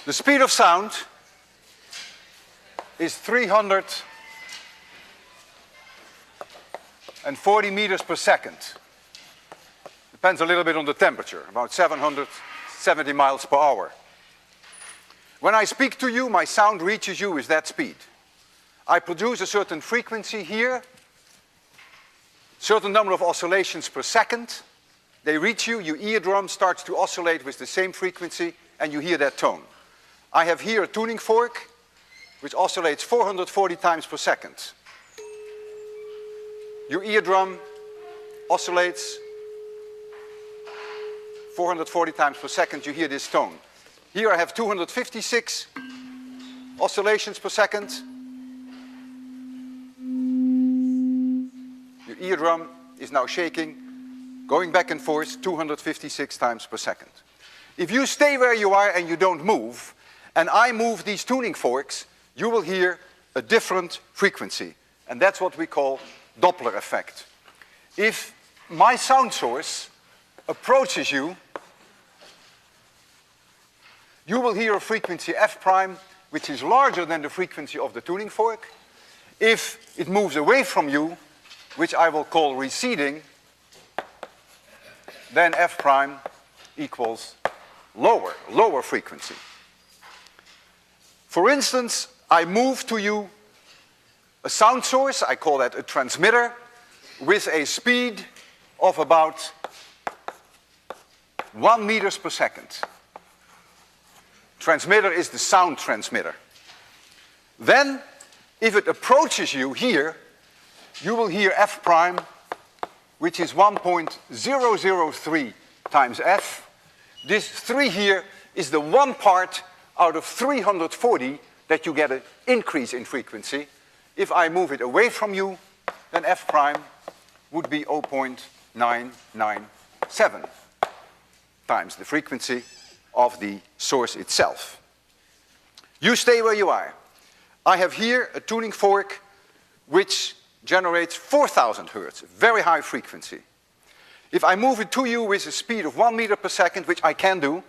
The speed of sound is 340 meters per second. Depends a little bit on the temperature, about 770 miles per hour. When I speak to you, my sound reaches you with that speed. I produce a certain frequency here, certain number of oscillations per second. They reach you, your eardrum starts to oscillate with the same frequency, and you hear that tone. I have here a tuning fork, which oscillates 440 times per second. Your eardrum oscillates 440 times per second, you hear this tone. Here I have 256 oscillations per second. Your eardrum is now shaking, going back and forth 256 times per second. If you stay where you are and you don't move, and I move these tuning forks, you will hear a different frequency. And that's what we call Doppler effect. If my sound source approaches you, you will hear a frequency f prime, which is larger than the frequency of the tuning fork. If it moves away from you, which I will call receding, then f prime equals lower frequency. For instance, I move to you a sound source, I call that a transmitter, with a speed of about 1 meters per second. Transmitter is the sound transmitter. Then, if it approaches you here, you will hear f prime, which is 1.003 times f. This 3 here is the one part out of 340 that you get an increase in frequency. If I move it away from you, then f prime would be 0.997 times the frequency of the source itself. You stay where you are. I have here a tuning fork which generates 4,000 hertz, very high frequency. If I move it to you with a speed of 1 meter per second, which I can do,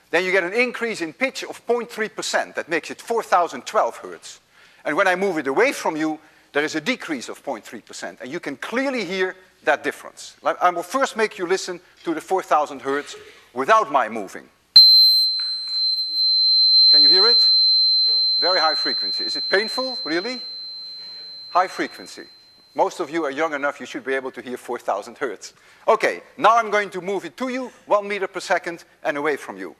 then you get an increase in pitch of 0.3%. That makes it 4,012 hertz. And when I move it away from you, there is a decrease of 0.3%. And you can clearly hear that difference. I will first make you listen to the 4,000 hertz without my moving. Can you hear it? Very high frequency. Is it painful, really? High frequency. Most of you are young enough, you should be able to hear 4,000 hertz. Okay, now I'm going to move it to you, 1 meter per second, and away from you.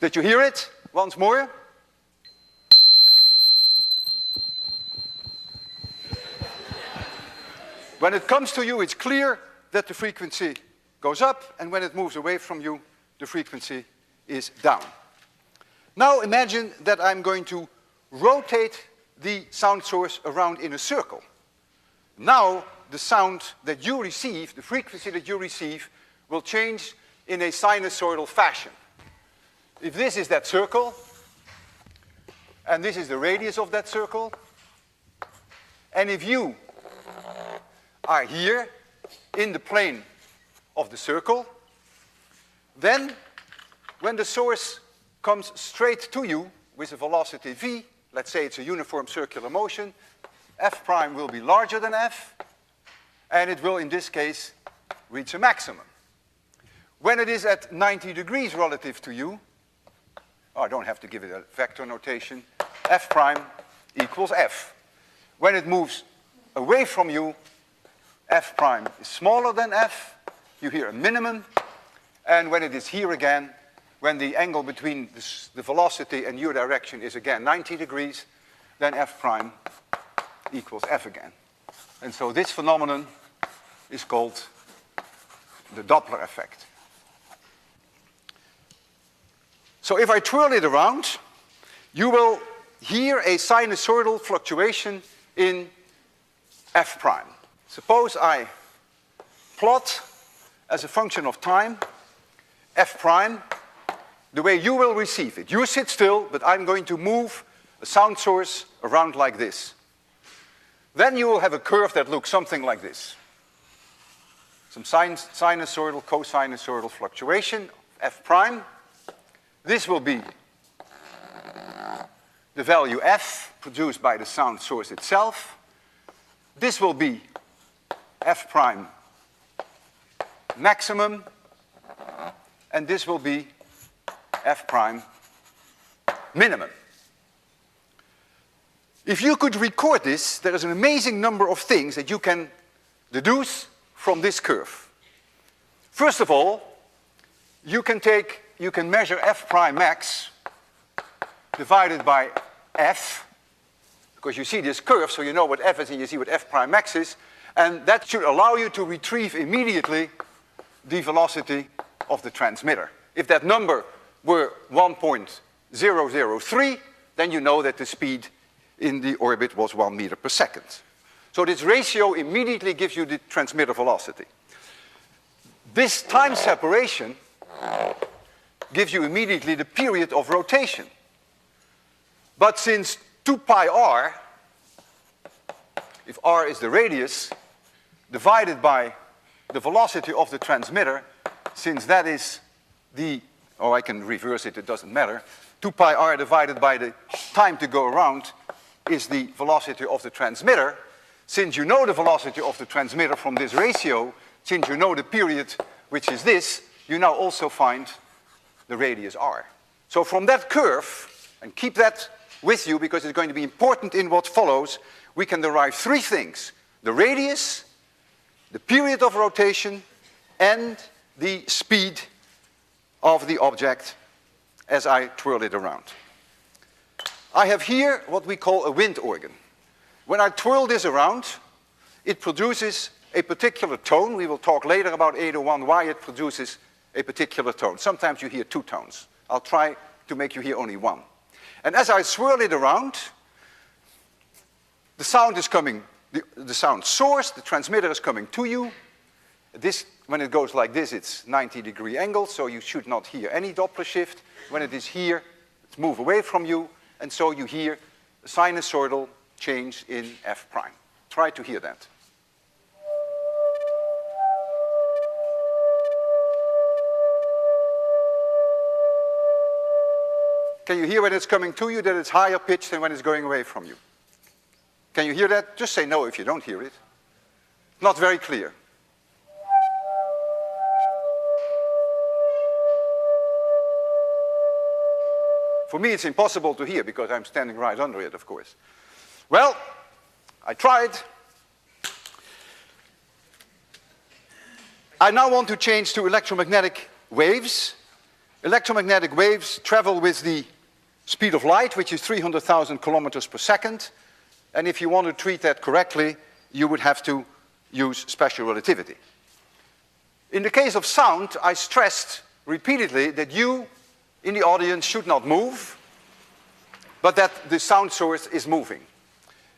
Did you hear it? Once more. When it comes to you, it's clear that the frequency goes up, and when it moves away from you, the frequency is down. Now imagine that I'm going to rotate the sound source around in a circle. Now the sound that you receive, the frequency that you receive, will change in a sinusoidal fashion. If this is that circle, and this is the radius of that circle, and if you are here in the plane of the circle, then when the source comes straight to you with a velocity v, let's say it's a uniform circular motion, f prime will be larger than f, and it will in this case reach a maximum. When it is at 90 degrees relative to you, I don't have to give it a vector notation, f prime equals f. When it moves away from you, f prime is smaller than f, you hear a minimum, and when it is here again, when the angle between the velocity and your direction is again 90 degrees, then f prime equals f again. And so this phenomenon is called the Doppler effect. So if I twirl it around, you will hear a sinusoidal fluctuation in f prime. Suppose I plot as a function of time f prime the way you will receive it. You sit still, but I'm going to move a sound source around like this. Then you will have a curve that looks something like this. some sinusoidal, cosinusoidal fluctuation, f prime. This will be the value f produced by the sound source itself. This will be f prime maximum, and this will be f prime minimum. If you could record this, there is an amazing number of things that you can deduce from this curve. First of all, you can measure f prime max divided by f, because you see this curve, so you know what f is and you see what f prime max is, and that should allow you to retrieve immediately the velocity of the transmitter. If that number were 1.003, then you know that the speed in the orbit was 1 meter per second. So this ratio immediately gives you the transmitter velocity. This time separation gives you immediately the period of rotation. But since 2 pi r, if r is the radius, divided by the velocity of the transmitter, since that is the, or I can reverse it, it doesn't matter, 2 pi r divided by the time to go around is the velocity of the transmitter. Since you know the velocity of the transmitter from this ratio, since you know the period, which is this, you now also find the radius r. So from that curve, and keep that with you because it's going to be important in what follows, we can derive three things: the radius, the period of rotation, and the speed of the object as I twirl it around. I have here what we call a wind organ. When I twirl this around, it produces a particular tone. We will talk later about 801, why it produces a particular tone. Sometimes you hear two tones. I'll try to make you hear only one. And as I swirl it around, the sound is coming, the sound source, the transmitter is coming to you. This, when it goes like this, it's 90-degree angle, so you should not hear any Doppler shift. When it is here, it's move away from you, and so you hear a sinusoidal change in f prime. Try to hear that. Can you hear when it's coming to you that it's higher pitched than when it's going away from you? Can you hear that? Just say no if you don't hear it. Not very clear. For me, it's impossible to hear because I'm standing right under it, of course. Well, I tried. I now want to change to electromagnetic waves. Electromagnetic waves travel with the speed of light, which is 300,000 kilometers per second. And if you want to treat that correctly, you would have to use special relativity. In the case of sound, I stressed repeatedly that you in the audience should not move, but that the sound source is moving.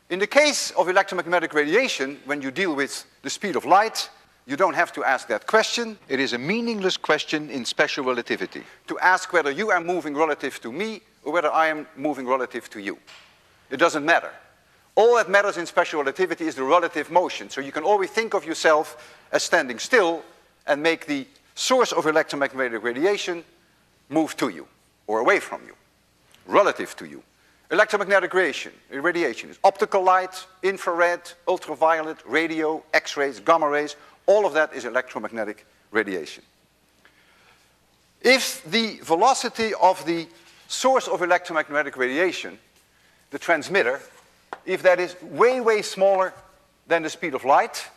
In the case of electromagnetic radiation, when you deal with the speed of light, you don't have to ask that question. It is a meaningless question in special relativity to ask whether you are moving relative to me or whether I am moving relative to you. It doesn't matter. All that matters in special relativity is the relative motion. So you can always think of yourself as standing still and make the source of electromagnetic radiation move to you or away from you, relative to you. Electromagnetic radiation is optical light, infrared, ultraviolet, radio, X-rays, gamma rays. All of that is electromagnetic radiation. If the velocity of the source of electromagnetic radiation, the transmitter, if that is way, way smaller than the speed of light,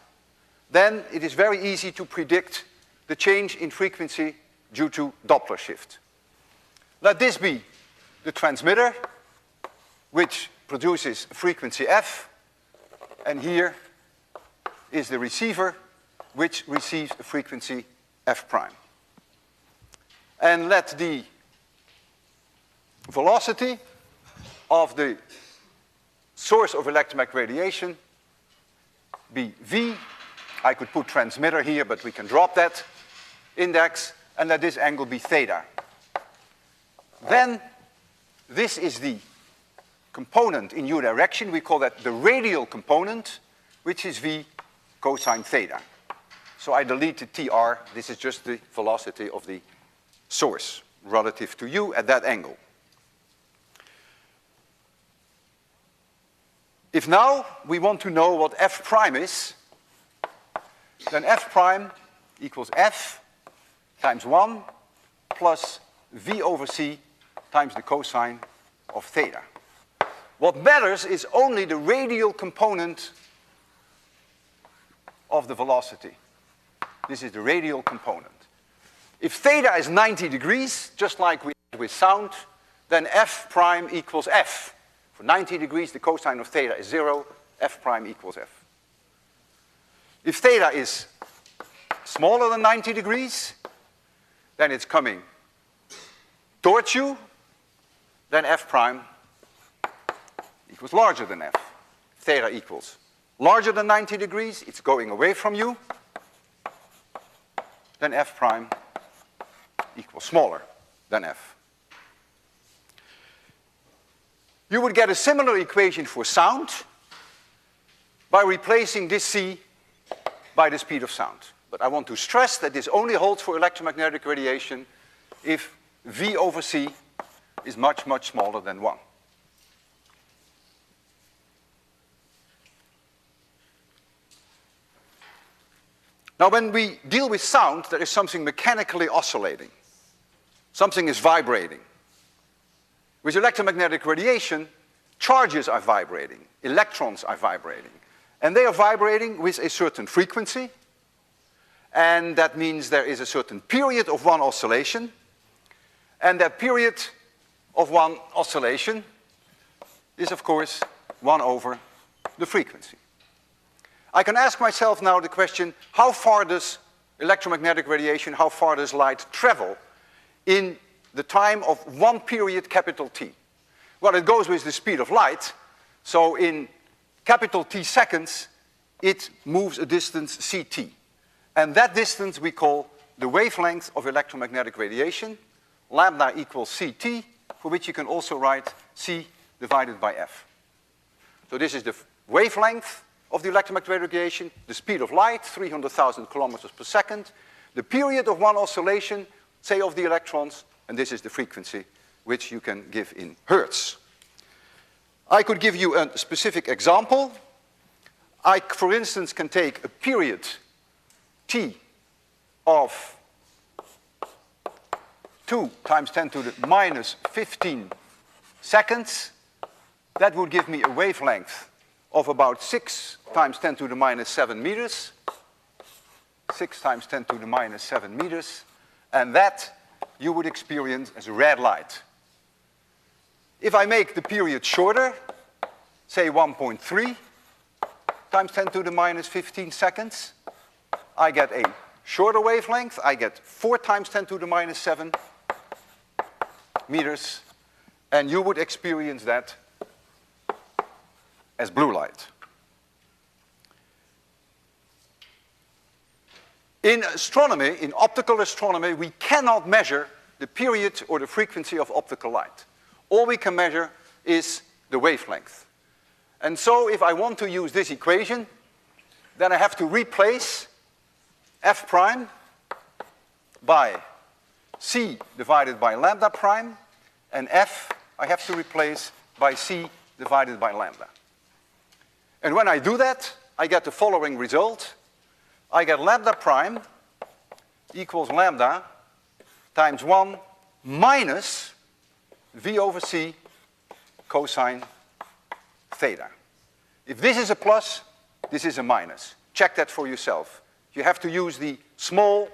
then it is very easy to predict the change in frequency due to Doppler shift. Let this be the transmitter, which produces frequency f, and here is the receiver, which receives a frequency f prime. And let the velocity of the source of electromagnetic radiation be v. I could put transmitter here, but we can drop that index, and let this angle be theta. Then this is the component in u direction. We call that the radial component, which is v cosine theta. So I delete the TR. This is just the velocity of the source relative to you at that angle. If now we want to know what f prime is, then f prime equals f times 1 plus v over c times the cosine of theta. What matters is only the radial component of the velocity. This is the radial component. If theta is 90 degrees, just like we had with sound, then f prime equals f. For 90 degrees, the cosine of theta is 0, f prime equals f. If theta is smaller than 90 degrees, then it's coming towards you, then f prime equals larger than f. Theta equals larger than 90 degrees, it's going away from you, then f prime equals smaller than f. You would get a similar equation for sound by replacing this c by the speed of sound. But I want to stress that this only holds for electromagnetic radiation if v over c is much, much smaller than 1. Now, when we deal with sound, there is something mechanically oscillating. Something is vibrating. With electromagnetic radiation, charges are vibrating, electrons are vibrating. And they are vibrating with a certain frequency, and that means there is a certain period of one oscillation, and that period of one oscillation is, of course, 1 over the frequency. I can ask myself now the question, how far does electromagnetic radiation, how far does light travel in the time of one period, capital T? Well, it goes with the speed of light, so in capital T seconds, it moves a distance ct. And that distance we call the wavelength of electromagnetic radiation. Lambda equals ct, for which you can also write c divided by f. So this is the wavelength of the electromagnetic radiation, the speed of light, 300,000 kilometers per second, the period of one oscillation, say of the electrons, and this is the frequency which you can give in hertz. I could give you a specific example. I, for instance, can take a period t of 2 times 10 to the minus 15 seconds. That would give me a wavelength of about 6 times 10 to the minus 7 meters. 6 times 10 to the minus 7 meters. And that you would experience as red light. If I make the period shorter, say 1.3 times 10 to the minus 15 seconds, I get a shorter wavelength. I get 4 times 10 to the minus 7 meters. And you would experience that as blue light. In astronomy, in optical astronomy, we cannot measure the period or the frequency of optical light. All we can measure is the wavelength. And so if I want to use this equation, then I have to replace f prime by c divided by lambda prime, and f I have to replace by c divided by lambda. And when I do that, I get the following result. I get lambda prime equals lambda times 1 minus v over c cosine theta. If this is a plus, this is a minus. Check that for yourself. You have to use the small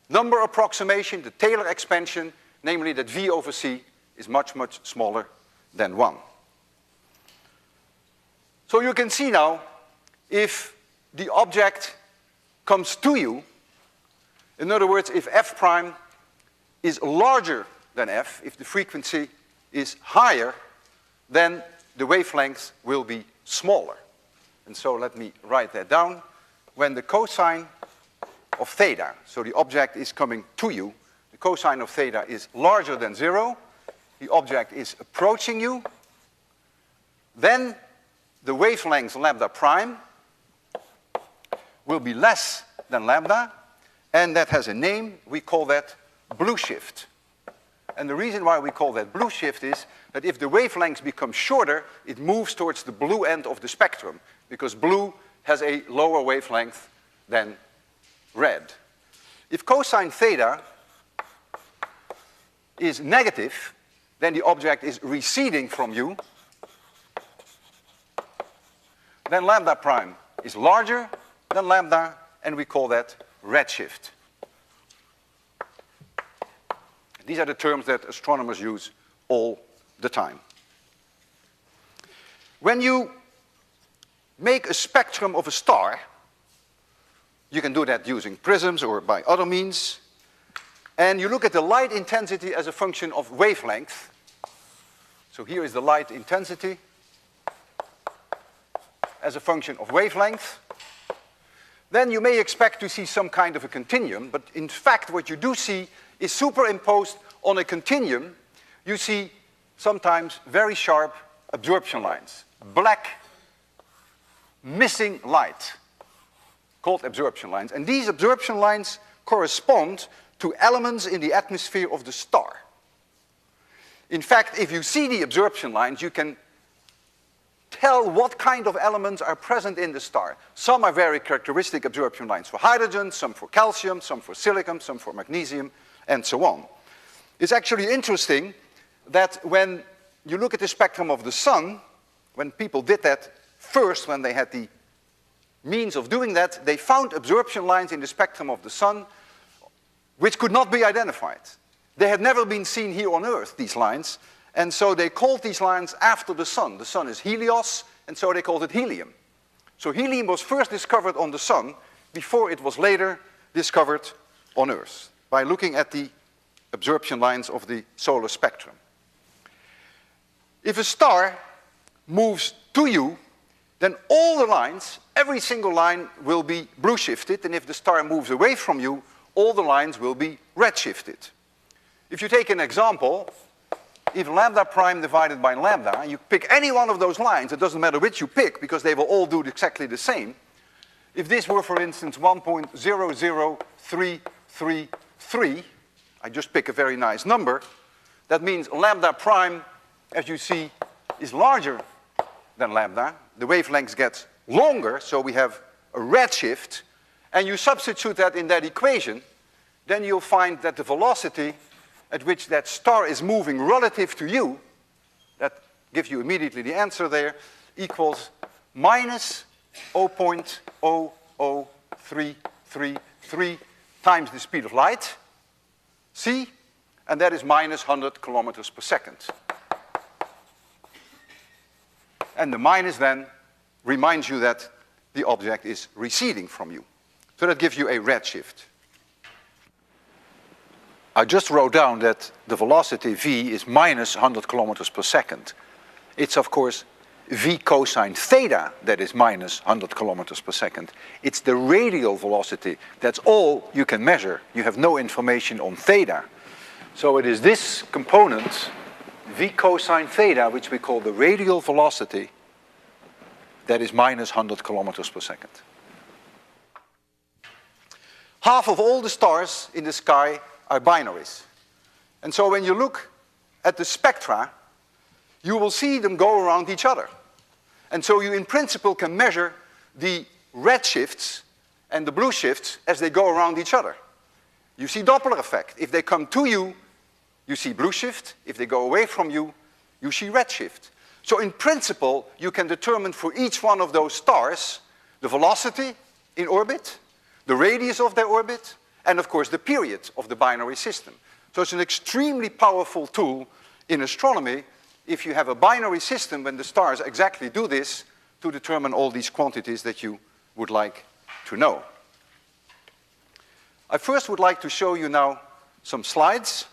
number approximation, the Taylor expansion, namely that v over c is much, much smaller than 1. So you can see now, if the object comes to you, in other words, if f prime is larger than f, if the frequency is higher, then the wavelength will be smaller. And so let me write that down. When the cosine of theta, so the object is coming to you, the cosine of theta is larger than 0, the object is approaching you, then the wavelength lambda prime will be less than lambda, and that has a name. We call that blue shift. And the reason why we call that blue shift is that if the wavelengths become shorter, it moves towards the blue end of the spectrum, because blue has a lower wavelength than red. If cosine theta is negative, then the object is receding from you. Then lambda prime is larger than lambda, and we call that redshift. These are the terms that astronomers use all the time. When you make a spectrum of a star, you can do that using prisms or by other means, and you look at the light intensity as a function of wavelength. So here is the light intensity as a function of wavelength. Then you may expect to see some kind of a continuum, but in fact what you do see is superimposed on a continuum. You see sometimes very sharp absorption lines, black missing light, called absorption lines. And these absorption lines correspond to elements in the atmosphere of the star. In fact, if you see the absorption lines, you can tell what kind of elements are present in the star. Some are very characteristic absorption lines for hydrogen, some for calcium, some for silicon, some for magnesium, and so on. It's actually interesting that when you look at the spectrum of the sun, when people did that first, when they had the means of doing that, they found absorption lines in the spectrum of the sun which could not be identified. They had never been seen here on Earth, these lines, and so they called these lines after the sun. The sun is Helios, and so they called it helium. So helium was first discovered on the sun before it was later discovered on Earth, by looking at the absorption lines of the solar spectrum. If a star moves to you, then all the lines, every single line will be blue shifted, and if the star moves away from you, all the lines will be red shifted. If you take an example, if lambda prime divided by lambda, and you pick any one of those lines, it doesn't matter which you pick, because they will all do exactly the same. If this were, for instance, 1.00333, I just pick a very nice number, that means lambda prime, as you see, is larger than lambda. The wavelengths get longer, so we have a redshift, and you substitute that in that equation, then you'll find that the velocity at which that star is moving relative to you, that gives you immediately the answer there, equals minus 0.00333 times the speed of light, c, and that is minus 100 kilometers per second. And the minus then reminds you that the object is receding from you. So that gives you a redshift. I just wrote down that the velocity v is minus 100 kilometers per second. It's of course v cosine theta that is minus 100 kilometers per second. It's the radial velocity. That's all you can measure. You have no information on theta. So it is this component, v cosine theta, which we call the radial velocity, that is minus 100 kilometers per second. Half of all the stars in the sky are binaries. And so when you look at the spectra, you will see them go around each other. And so you in principle can measure the red shifts and the blue shifts as they go around each other. You see Doppler effect. If they come to you, you see blue shift. If they go away from you, you see red shift. So in principle, you can determine for each one of those stars the velocity in orbit, the radius of their orbit, and of course the period of the binary system. So it's an extremely powerful tool in astronomy if you have a binary system when the stars exactly do this to determine all these quantities that you would like to know. I first would like to show you now some slides.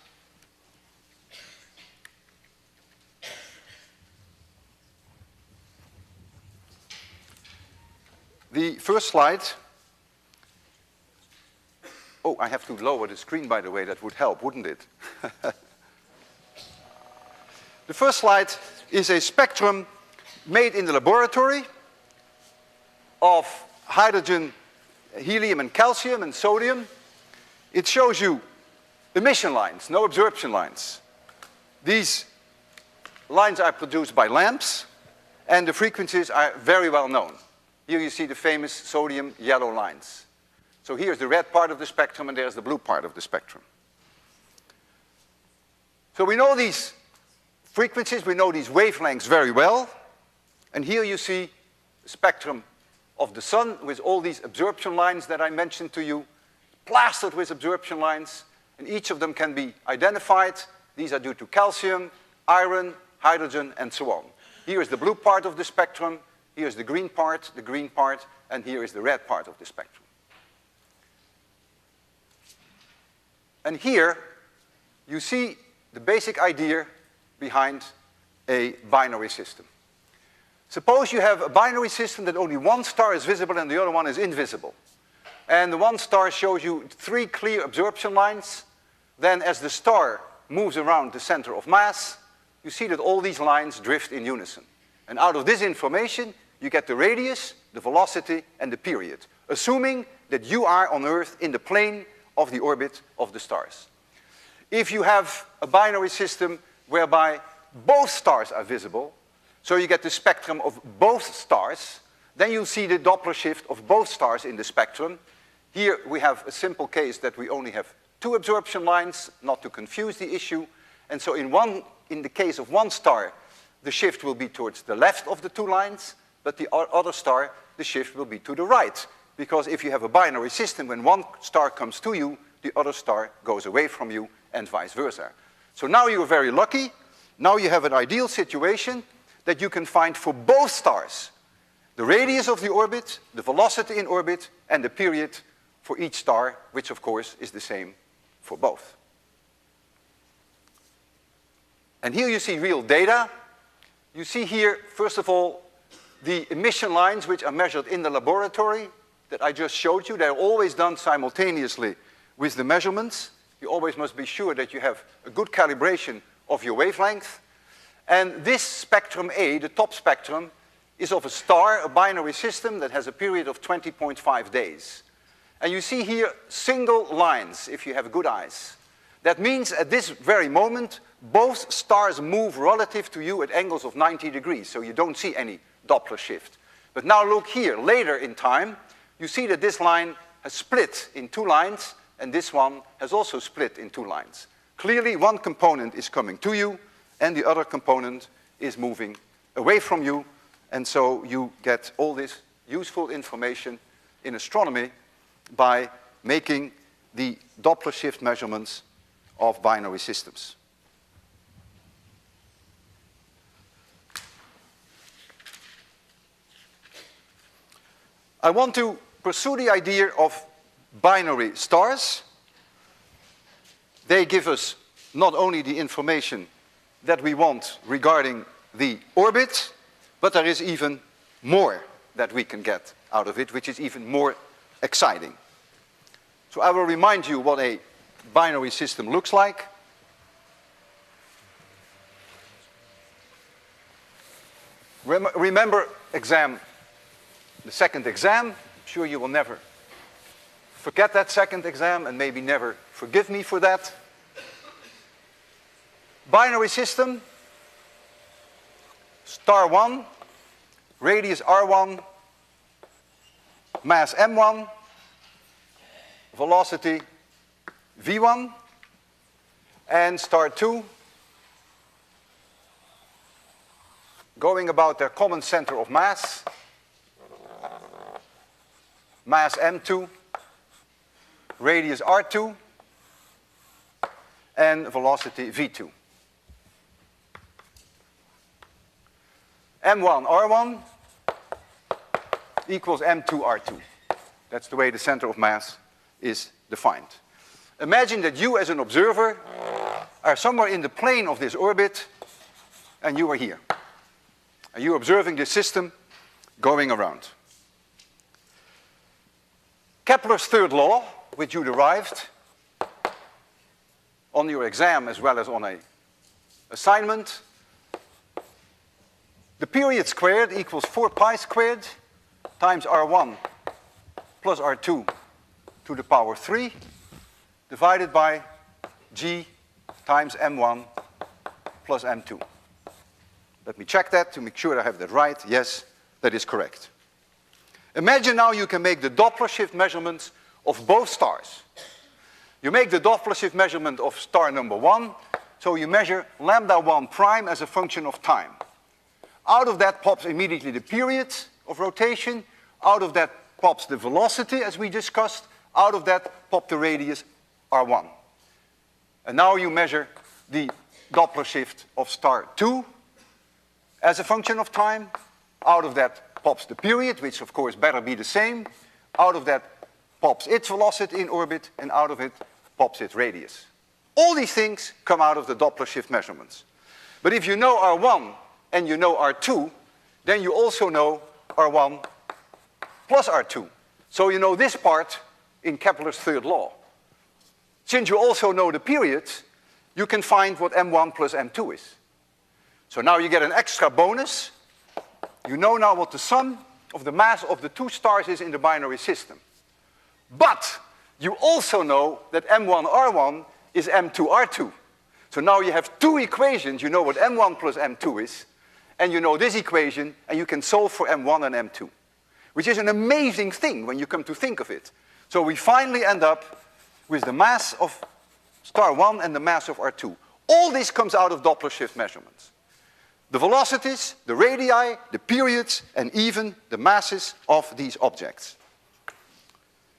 The first slide. Oh, I have to lower the screen, by the way. That would help, wouldn't it? The first slide is a spectrum made in the laboratory of hydrogen helium and calcium and sodium, it shows you emission lines, no absorption lines. These lines are produced by lamps, and the frequencies are very well known. Here you see the famous sodium yellow lines. So here's the red part of the spectrum, and there's the blue part of the spectrum. So we know these frequencies, we know these wavelengths very well. And here you see the spectrum of the sun with all these absorption lines that I mentioned to you, plastered with absorption lines, and each of them can be identified. These are due to calcium, iron, hydrogen, and so on. Here is the blue part of the spectrum, here is the green part, and here is the red part of the spectrum. And here you see the basic idea behind a binary system. Suppose you have a binary system that only one star is visible and the other one is invisible. And the one star shows you 3 clear absorption lines. Then as the star moves around the center of mass, you see that all these lines drift in unison. And out of this information, you get the radius, the velocity, and the period, assuming that you are on Earth in the plane of the orbit of the stars. If you have a binary system whereby both stars are visible, so you get the spectrum of both stars, then you'll see the Doppler shift of both stars in the spectrum. Here we have a simple case that we only have 2 absorption lines, not to confuse the issue. And so in the case of one star, the shift will be towards the left of the 2 lines, but the other star, the shift will be to the right. Because if you have a binary system, when one star comes to you, the other star goes away from you, and vice versa. So now you're very lucky. Now you have an ideal situation that you can find for both stars the radius of the orbit, the velocity in orbit, and the period for each star, which of course is the same for both. And here you see real data. You see here, first of all, the emission lines which are measured in the laboratory that I just showed you. They're always done simultaneously with the measurements. You always must be sure that you have a good calibration of your wavelength. And this spectrum A, the top spectrum, is of a star, a binary system that has a period of 20.5 days. And you see here single lines, if you have good eyes. That means at this very moment, both stars move relative to you at angles of 90 degrees, so you don't see any Doppler shift. But now look here, later in time, you see that this line has split in 2 lines, and this one has also split in 2 lines. Clearly, one component is coming to you, and the other component is moving away from you, and so you get all this useful information in astronomy by making the Doppler shift measurements of binary systems. I want to pursue the idea of binary stars. They give us not only the information that we want regarding the orbit, but there is even more that we can get out of it, which is even more exciting. So I will remind you what a binary system looks like. Remember the second exam. I'm sure you will never forget that second exam, and maybe never forgive me for that. Binary system, star 1, radius r1, mass m1, velocity v1, and star 2, going about their common center of mass, mass m2, radius r2, and velocity v2. m1 r1 equals m2 r2. That's the way the center of mass is defined. Imagine that you as an observer are somewhere in the plane of this orbit, and you are here. And you're observing this system going around. Kepler's third law, which you derived on your exam as well as on an assignment. The period squared equals 4 pi squared times r1 plus R2 to the power 3 divided by G times M1 plus M2. Let me check that to make sure I have that right. Yes, that is correct. Imagine now you can make the Doppler shift measurements of both stars. You make the Doppler shift measurement of star number 1, so you measure lambda 1 prime as a function of time. Out of that pops immediately the period of rotation. Out of that pops the velocity, as we discussed. Out of that pop the radius R1. And now you measure the Doppler shift of star 2 as a function of time. Out of that pops the period, which of course better be the same. Out of that pops its velocity in orbit, and out of it pops its radius. All these things come out of the Doppler shift measurements. But if you know R1 and you know R2, then you also know R1 plus R2. So you know this part in Kepler's third law. Since you also know the period, you can find what M1 plus M2 is. So now you get an extra bonus. You know now what the sum of the mass of the two stars is in the binary system. But you also know that M1R1 is M2R2. So now you have two equations. You know what M1 plus M2 is, and you know this equation, and you can solve for M1 and M2, which is an amazing thing when you come to think of it. So we finally end up with the mass of star 1 and the mass of R2. All this comes out of Doppler shift measurements. The velocities, the radii, the periods, and even the masses of these objects.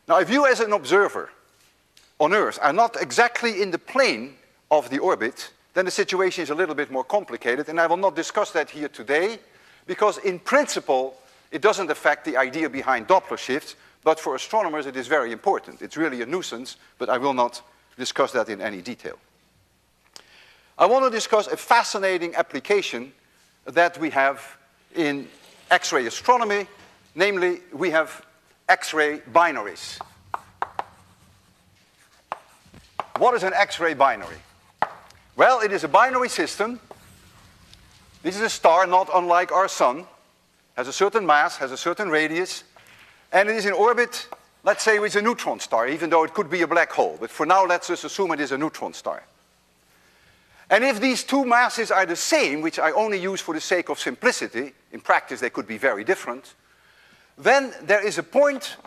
Now, if you as an observer on Earth are not exactly in the plane of the orbit, then the situation is a little bit more complicated, and I will not discuss that here today, because in principle, it doesn't affect the idea behind Doppler shifts, but for astronomers it is very important. It's really a nuisance, but I will not discuss that in any detail. I want to discuss a fascinating application that we have in X-ray astronomy, namely we have X-ray binaries. What is an X-ray binary? Well, it is a binary system. This is a star not unlike our sun, has a certain mass, has a certain radius, and it is in orbit, let's say with a neutron star, even though it could be a black hole. But for now, let's just assume it is a neutron star. And if these two masses are the same, which I only use for the sake of simplicity, in practice they could be very different, then there is a point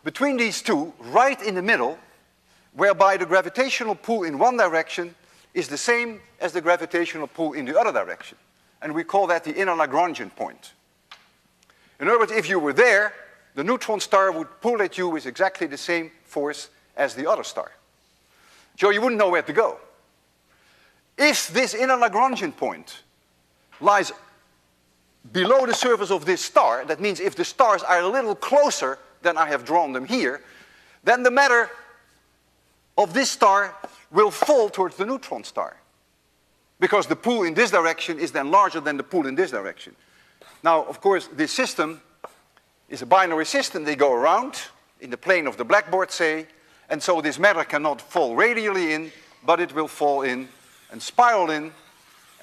between these two, right in the middle, whereby the gravitational pull in one direction is the same as the gravitational pull in the other direction. And we call that the inner Lagrangian point. In other words, if you were there, the neutron star would pull at you with exactly the same force as the other star. So you wouldn't know where to go. If this inner Lagrangian point lies below the surface of this star, that means if the stars are a little closer than I have drawn them here, then the matter of this star will fall towards the neutron star, because the pull in this direction is then larger than the pull in this direction. Now, of course, this system is a binary system. They go around in the plane of the blackboard, say, and so this matter cannot fall radially in, but it will fall in and spiral in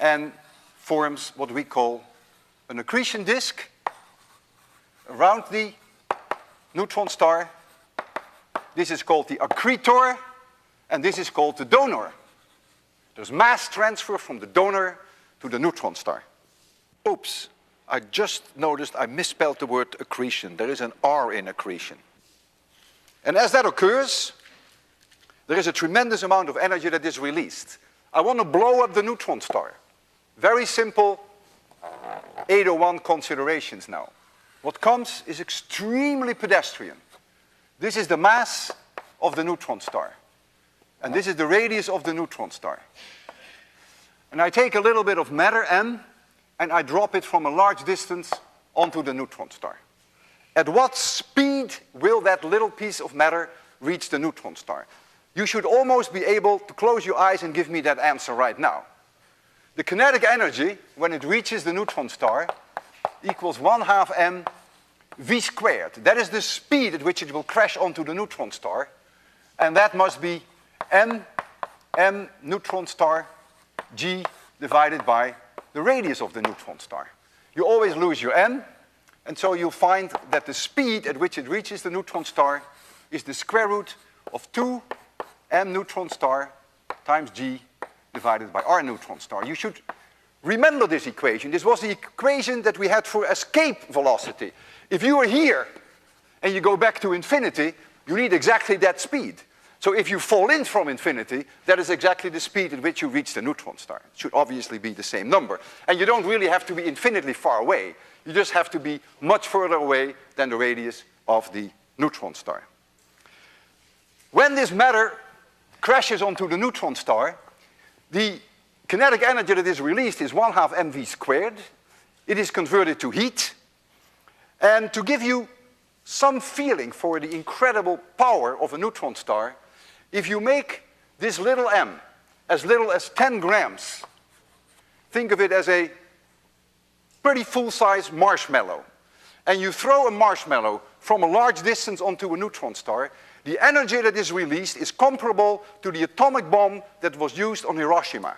and forms what we call an accretion disk around the neutron star. This is called the accretor, and this is called the donor. There's mass transfer from the donor to the neutron star. Oops, I just noticed I misspelled the word accretion. There is an R in accretion. And as that occurs, there is a tremendous amount of energy that is released. I want to blow up the neutron star. Very simple 801 considerations now. What comes is extremely pedestrian. This is the mass of the neutron star. And this is the radius of the neutron star. And I take a little bit of matter, m, and I drop it from a large distance onto the neutron star. At what speed will that little piece of matter reach the neutron star? You should almost be able to close your eyes and give me that answer right now. The kinetic energy, when it reaches the neutron star, equals 1/2 m v squared. That is the speed at which it will crash onto the neutron star, and that must be m neutron star g divided by the radius of the neutron star. You always lose your m, And so you'll find that the speed at which it reaches the neutron star is the square root of 2 m neutron star times g divided by r neutron star. You should remember this equation. This was the equation that we had for escape velocity. If you are here and you go back to infinity, you need exactly that speed. So if you fall in from infinity, that is exactly the speed at which you reach the neutron star. It should obviously be the same number. And you don't really have to be infinitely far away. You just have to be much further away than the radius of the neutron star. When this matter crashes onto the neutron star, the kinetic energy that is released is 1/2 mv squared. It is converted to heat. And to give you some feeling for the incredible power of a neutron star, if you make this little m as little as 10 grams, think of it as a pretty full-size marshmallow, and you throw a marshmallow from a large distance onto a neutron star, the energy that is released is comparable to the atomic bomb that was used on Hiroshima.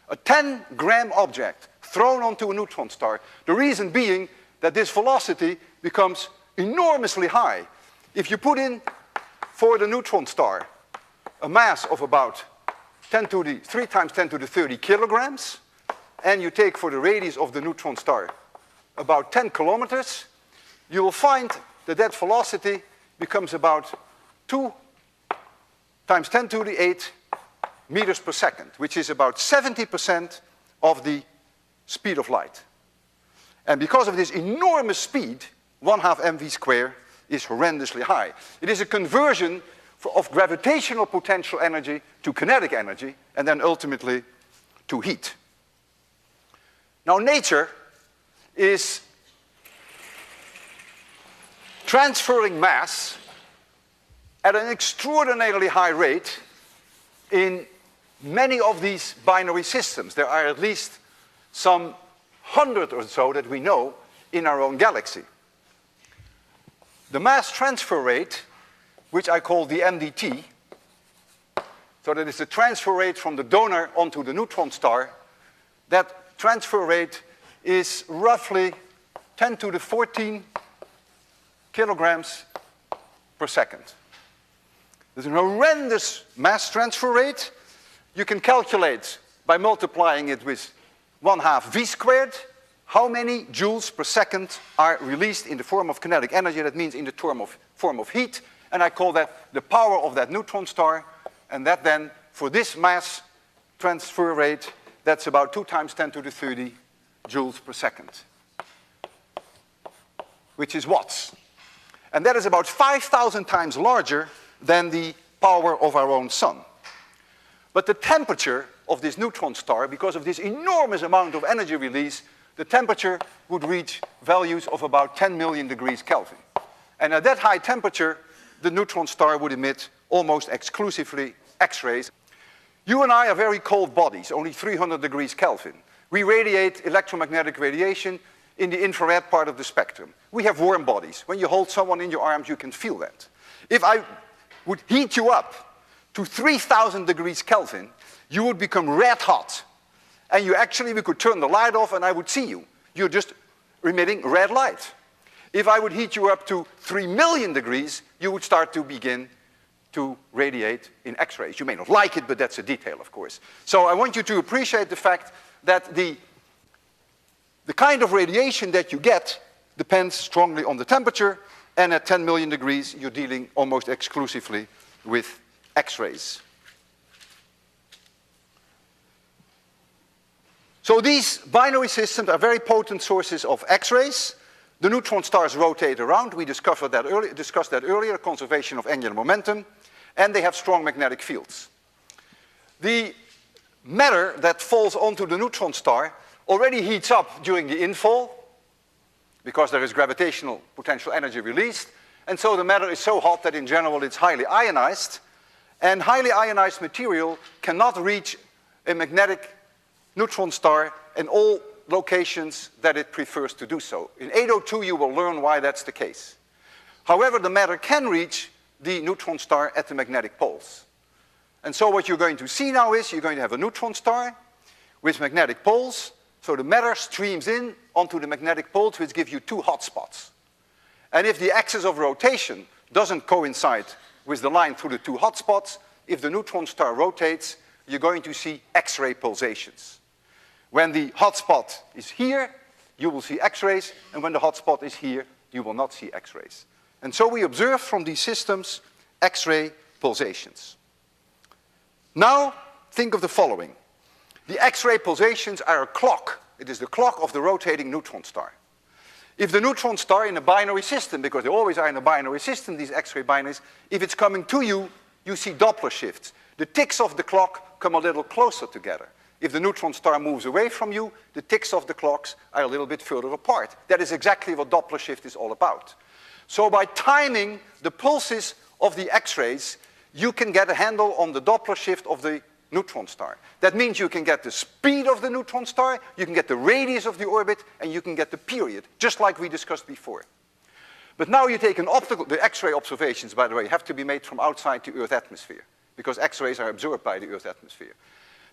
A 10-gram object thrown onto a neutron star. The reason being that this velocity becomes enormously high. If you put in for the neutron star a mass of about 3 times 10 to the 30 kilograms, and you take for the radius of the neutron star about 10 kilometers, you will find that that velocity becomes about 2 times 10 to the 8 meters per second, which is about 70% of the speed of light. And because of this enormous speed, 1/2 mv squared is horrendously high. It is a conversion of gravitational potential energy to kinetic energy, and then ultimately to heat. Now, nature is transferring mass at an extraordinarily high rate in many of these binary systems. There are at least some 100 or so that we know in our own galaxy. The mass transfer rate, which I call the MDT, so that is the transfer rate from the donor onto the neutron star, that transfer rate is roughly 10 to the 14 kilograms per second. There's a horrendous mass transfer rate. You can calculate by multiplying it with 1/2 v squared how many joules per second are released in the form of kinetic energy. That means in the form of heat. And I call that the power of that neutron star. And that then, for this mass transfer rate, that's about 2 times 10 to the 30 joules per second, which is watts. And that is about 5,000 times larger than the power of our own sun. But the temperature of this neutron star, because of this enormous amount of energy release, the temperature would reach values of about 10 million degrees Kelvin. And at that high temperature, the neutron star would emit almost exclusively X-rays. You and I are very cold bodies, only 300 degrees Kelvin. We radiate electromagnetic radiation in the infrared part of the spectrum. We have warm bodies. When you hold someone in your arms, you can feel that. If I would heat you up to 3,000 degrees Kelvin, you would become red hot. And we could turn the light off and I would see you. You're just emitting red light. If I would heat you up to 3 million degrees, you would start to begin to radiate in X-rays. You may not like it, but that's a detail, of course. So I want you to appreciate the fact that the kind of radiation that you get depends strongly on the temperature, and at 10 million degrees, you're dealing almost exclusively with X-rays. So these binary systems are very potent sources of X-rays. The neutron stars rotate around. We discussed that earlier, conservation of angular momentum. And they have strong magnetic fields. The matter that falls onto the neutron star already heats up during the infall because there is gravitational potential energy released. And so the matter is so hot that in general it's highly ionized. And highly ionized material cannot reach a magnetic neutron star in all locations that it prefers to do so. In 802 you will learn why that's the case. However, the matter can reach the neutron star at the magnetic poles. And so what you're going to see now is you're going to have a neutron star with magnetic poles. So the matter streams in onto the magnetic poles, which give you two hotspots. And if the axis of rotation doesn't coincide with the line through the two hotspots, if the neutron star rotates, you're going to see X-ray pulsations. When the hotspot is here, you will see X-rays, and when the hotspot is here, you will not see X-rays. And so we observe from these systems X-ray pulsations. Now, think of the following. The X-ray pulsations are a clock. It is the clock of the rotating neutron star. If the neutron star in a binary system, because they always are in a binary system, these X-ray binaries, if it's coming to you, you see Doppler shifts. The ticks of the clock come a little closer together. If the neutron star moves away from you, the ticks of the clocks are a little bit further apart. That is exactly what Doppler shift is all about. So by timing the pulses of the X-rays, you can get a handle on the Doppler shift of the neutron star. That means you can get the speed of the neutron star, you can get the radius of the orbit, and you can get the period, just like we discussed before. But now you take an optical, the X-ray observations, by the way, have to be made from outside the Earth's atmosphere, because X-rays are absorbed by the Earth's atmosphere.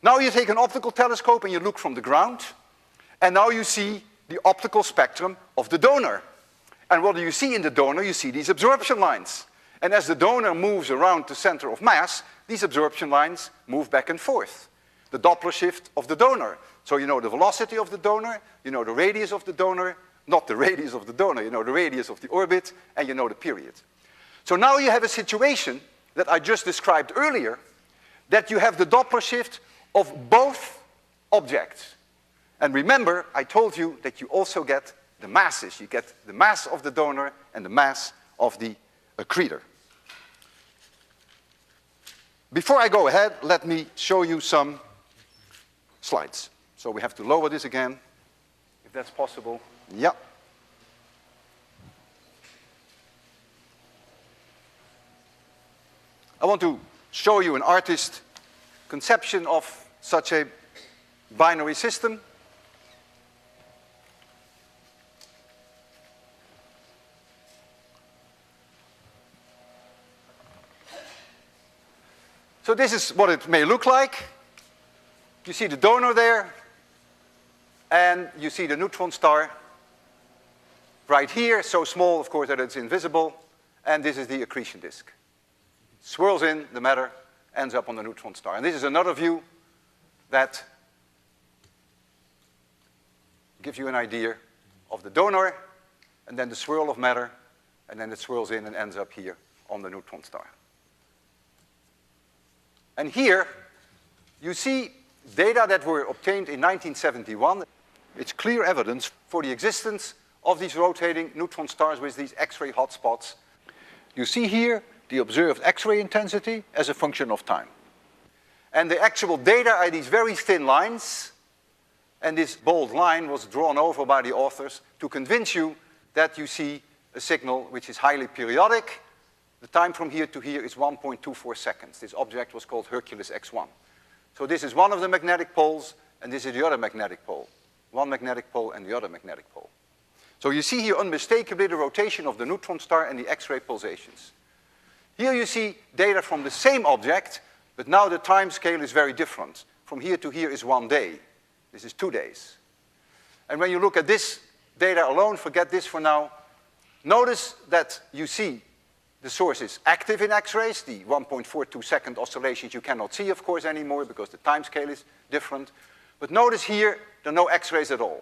Now you take an optical telescope and you look from the ground, and now you see the optical spectrum of the donor. And what do you see in the donor? You see these absorption lines. And as the donor moves around the center of mass, these absorption lines move back and forth. The Doppler shift of the donor. So you know the velocity of the donor, you know the radius of the donor, not the radius of the donor, you know the radius of the orbit, and you know the period. So now you have a situation that I just described earlier, that you have the Doppler shift of both objects. And remember, I told you that you also get the masses. You get the mass of the donor and the mass of the accretor. Before I go ahead, let me show you some slides. So we have to lower this again, if that's possible. Yeah. I want to show you an artist's conception of such a binary system. So this is what it may look like. You see the donor there, and you see the neutron star right here, so small, of course, that it's invisible, and this is the accretion disk. Swirls in the matter, ends up on the neutron star. And this is another view that gives you an idea of the donor, and then the swirl of matter, and then it swirls in and ends up here on the neutron star. And here, you see data that were obtained in 1971. It's clear evidence for the existence of these rotating neutron stars with these X-ray hotspots. You see here the observed X-ray intensity as a function of time. And the actual data are these very thin lines, and this bold line was drawn over by the authors to convince you that you see a signal which is highly periodic. The time from here to here is 1.24 seconds. This object was called Hercules X1. So this is one of the magnetic poles, and this is the other magnetic pole. One magnetic pole and the other magnetic pole. So you see here unmistakably the rotation of the neutron star and the X-ray pulsations. Here you see data from the same object, but now the time scale is very different. From here to here is 1 day. This is 2 days. And when you look at this data alone, forget this for now, notice that you see the source is active in X-rays. The 1.42 second oscillations you cannot see, of course, anymore because the time scale is different. But notice here, there are no X-rays at all.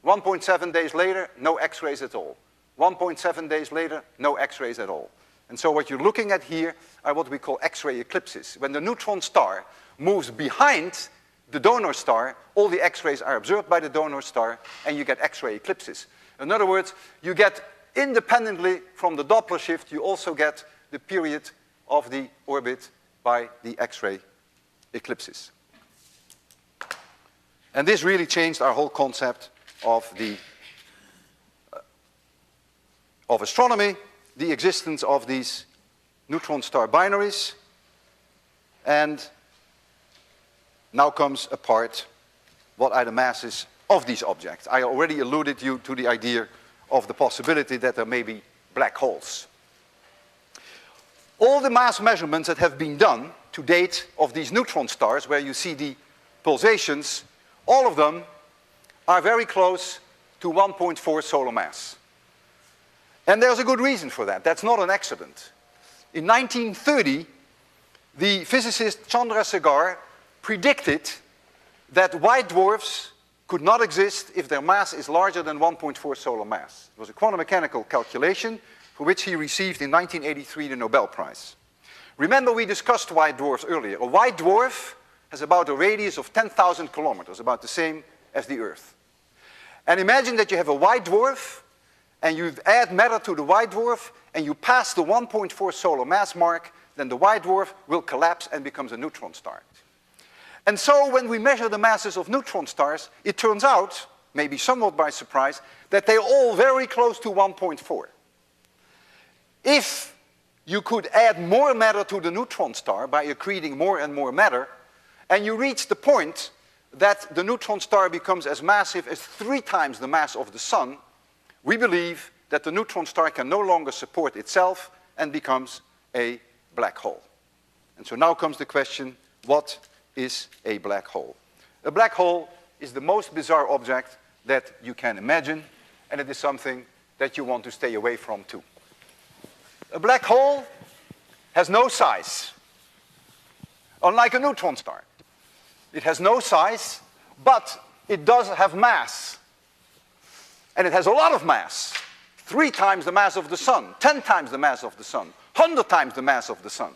1.7 days later, no X-rays at all. 1.7 days later, no X-rays at all. And so what you're looking at here are what we call X-ray eclipses. When the neutron star moves behind the donor star, all the X-rays are absorbed by the donor star, and you get X-ray eclipses. In other words, you get independently from the Doppler shift, you also get the period of the orbit by the X-ray eclipses. And this really changed our whole concept of astronomy, the existence of these neutron star binaries. And now comes a part, what are the masses of these objects? I already alluded you to the idea of the possibility that there may be black holes. All the mass measurements that have been done to date of these neutron stars, where you see the pulsations, all of them are very close to 1.4 solar mass. And there's a good reason for that. That's not an accident. In 1930, the physicist Chandrasekhar predicted that white dwarfs could not exist if their mass is larger than 1.4 solar mass. It was a quantum mechanical calculation for which he received in 1983 the Nobel Prize. Remember, we discussed white dwarfs earlier. A white dwarf has about a radius of 10,000 kilometers, about the same as the Earth. And imagine that you have a white dwarf, and you add matter to the white dwarf, and you pass the 1.4 solar mass mark, then the white dwarf will collapse and becomes a neutron star. And so when we measure the masses of neutron stars, it turns out, maybe somewhat by surprise, that they're all very close to 1.4. If you could add more matter to the neutron star by accreting more and more matter, and you reach the point that the neutron star becomes as massive as 3 times the mass of the sun, we believe that the neutron star can no longer support itself and becomes a black hole. And so now comes the question, what is a black hole? A black hole is the most bizarre object that you can imagine, and it is something that you want to stay away from too. A black hole has no size, unlike a neutron star. It has no size, but it does have mass. And it has a lot of mass. 3 times the mass of the sun, 10 times the mass of the sun, 100 times the mass of the sun.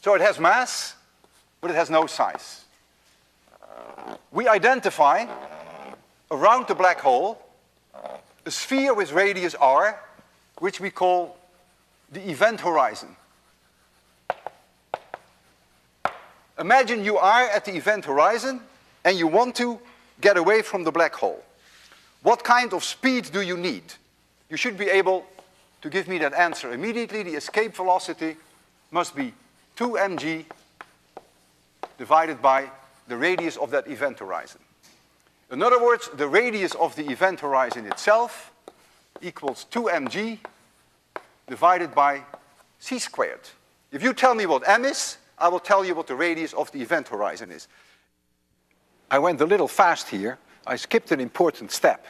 So it has mass, but it has no size. We identify around the black hole a sphere with radius r, which we call the event horizon. Imagine you are at the event horizon and you want to get away from the black hole. What kind of speed do you need? You should be able to give me that answer immediately. The escape velocity must be 2 mg divided by the radius of that event horizon. In other words, the radius of the event horizon itself equals 2 mg divided by c squared. If you tell me what m is, I will tell you what the radius of the event horizon is. I went a little fast here. I skipped an important step.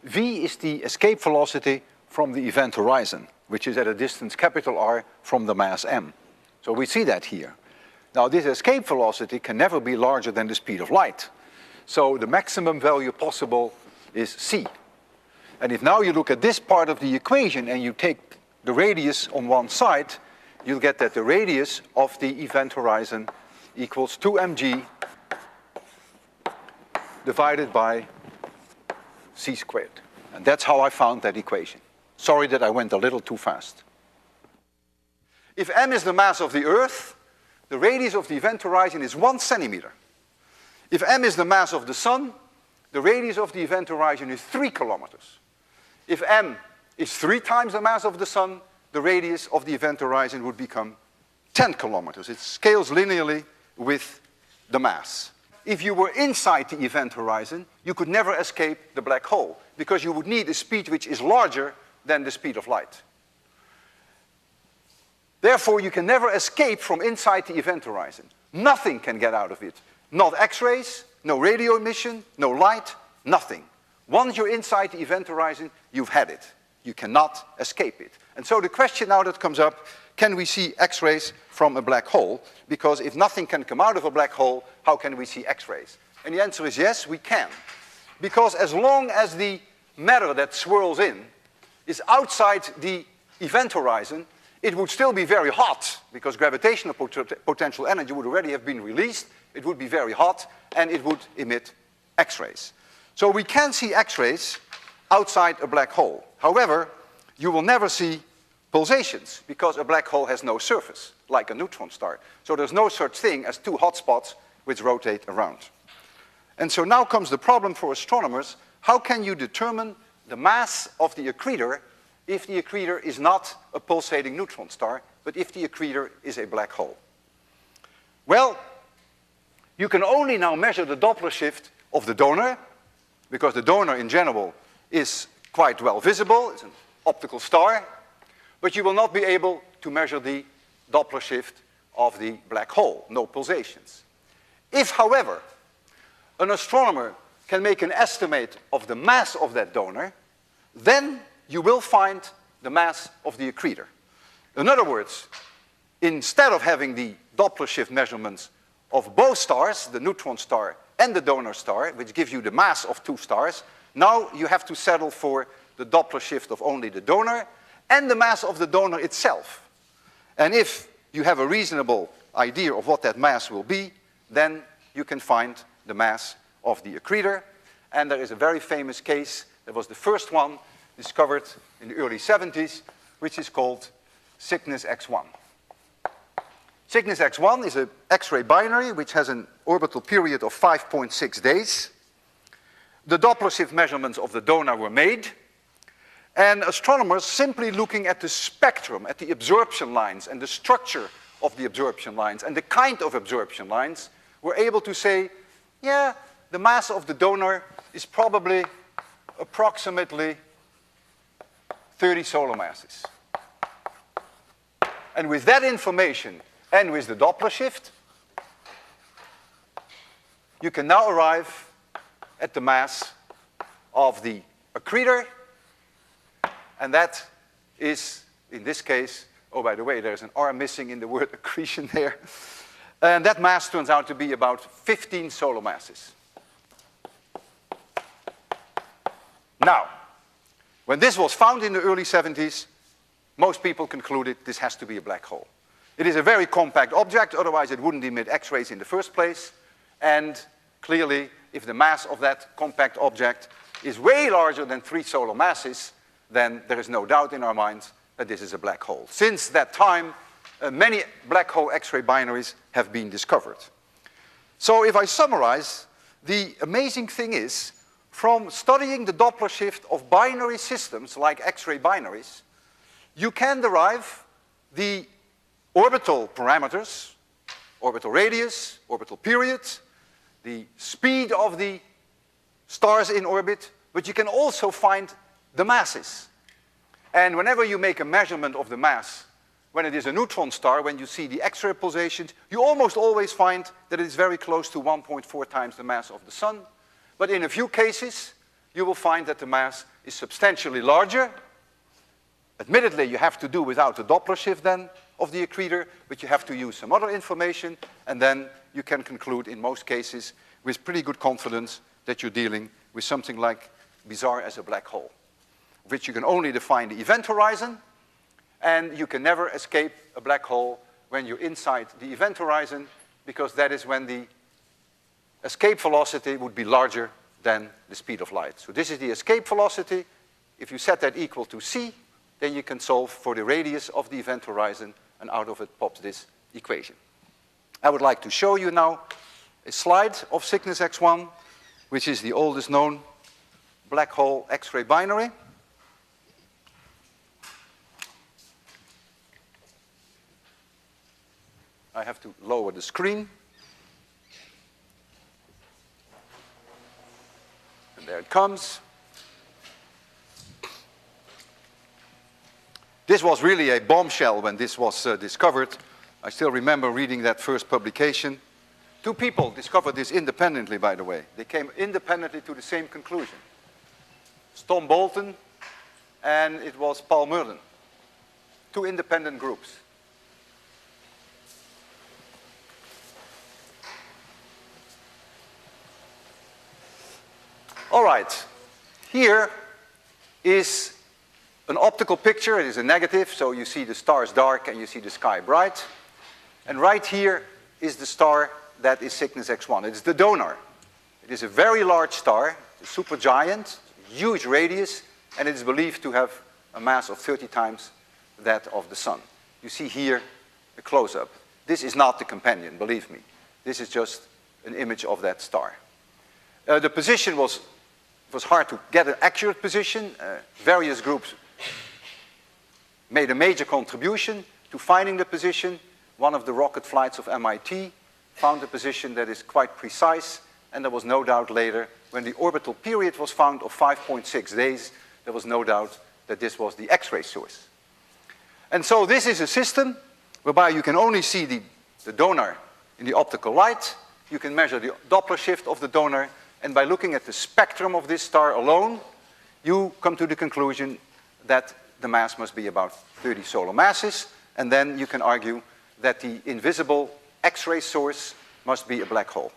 V is the escape velocity from the event horizon, which is at a distance capital R from the mass m. So we see that here. Now this escape velocity can never be larger than the speed of light. So the maximum value possible is c. And if now you look at this part of the equation and you take the radius on one side, you'll get that the radius of the event horizon equals 2 mg divided by c squared. And that's how I found that equation. Sorry that I went a little too fast. If m is the mass of the Earth, the radius of the event horizon is 1 centimeter. If m is the mass of the sun, the radius of the event horizon is 3 kilometers. If m is 3 times the mass of the sun, the radius of the event horizon would become 10 kilometers. It scales linearly with the mass. If you were inside the event horizon, you could never escape the black hole, because you would need a speed which is larger than the speed of light. Therefore, you can never escape from inside the event horizon. Nothing can get out of it. Not X-rays, no radio emission, no light, nothing. Once you're inside the event horizon, you've had it. You cannot escape it. And so the question now that comes up, can we see X-rays from a black hole? Because if nothing can come out of a black hole, how can we see X-rays? And the answer is yes, we can. Because as long as the matter that swirls in is outside the event horizon, it would still be very hot, because gravitational potential energy would already have been released. It would be very hot, and it would emit X-rays. So we can see X-rays outside a black hole. However, you will never see pulsations, because a black hole has no surface, like a neutron star. So there's no such thing as 2 hotspots which rotate around. And so now comes the problem for astronomers. How can you determine the mass of the accretor if the accretor is not a pulsating neutron star, but if the accretor is a black hole? Well, you can only now measure the Doppler shift of the donor, because the donor in general is quite well visible. It's an optical star. But you will not be able to measure the Doppler shift of the black hole, no pulsations. If, however, an astronomer can make an estimate of the mass of that donor, then you will find the mass of the accretor. In other words, instead of having the Doppler shift measurements of both stars, the neutron star and the donor star, which gives you the mass of two stars, now you have to settle for the Doppler shift of only the donor and the mass of the donor itself. And if you have a reasonable idea of what that mass will be, then you can find the mass of the accretor. And there is a very famous case, that was the first one discovered in the early 70s, which is called Cygnus X1. Cygnus X1 is an X-ray binary which has an orbital period of 5.6 days. The Doppler shift measurements of the donor were made, and astronomers, simply looking at the spectrum, at the absorption lines and the structure of the absorption lines and the kind of absorption lines, were able to say, yeah, the mass of the donor is probably approximately 30 solar masses. And with that information and with the Doppler shift, you can now arrive at the mass of the accretor, and that is, in this case, oh, by the way, there's an R missing in the word accretion there, and that mass turns out to be about 15 solar masses. Now, when this was found in the early 70s, most people concluded this has to be a black hole. It is a very compact object, otherwise it wouldn't emit X-rays in the first place, and clearly, if the mass of that compact object is way larger than 3 solar masses, then there is no doubt in our minds that this is a black hole. Since that time, many black hole X-ray binaries have been discovered. So if I summarize, the amazing thing is, from studying the Doppler shift of binary systems like X-ray binaries, you can derive the orbital parameters, orbital radius, orbital period, the speed of the stars in orbit, but you can also find the masses. And whenever you make a measurement of the mass, when it is a neutron star, when you see the X-ray pulsations, you almost always find that it is very close to 1.4 times the mass of the sun. But in a few cases, you will find that the mass is substantially larger. Admittedly, you have to do without the Doppler shift then of the accretor, but you have to use some other information, and then you can conclude in most cases with pretty good confidence that you're dealing with something like bizarre as a black hole, which you can only define the event horizon, and you can never escape a black hole when you're inside the event horizon, because that is when the escape velocity would be larger than the speed of light. So this is the escape velocity. If you set that equal to c, then you can solve for the radius of the event horizon, and out of it pops this equation. I would like to show you now a slide of Cygnus X1, which is the oldest known black hole X-ray binary. I have to lower the screen. And there it comes. This was really a bombshell when this was discovered. I still remember reading that first publication. 2 people discovered this independently, by the way. They came independently to the same conclusion. It's Tom Bolton and it was Paul Merlin. 2 independent groups. All right, here is an optical picture. It is a negative, so you see the stars dark and you see the sky bright. And right here is the star that is Cygnus X1. It's the donor. It is a very large star, a supergiant, huge radius, and it is believed to have a mass of 30 times that of the sun. You see here a close-up. This is not the companion, believe me. This is just an image of that star. The position was hard to get an accurate position. Various groups made a major contribution to finding the position. One of the rocket flights of MIT found a position that is quite precise, and there was no doubt later, when the orbital period was found of 5.6 days, there was no doubt that this was the X-ray source. And so this is a system whereby you can only see the donor in the optical light. You can measure the Doppler shift of the donor. And by looking at the spectrum of this star alone, you come to the conclusion that the mass must be about 30 solar masses. And then you can argue that the invisible X-ray source must be a black hole.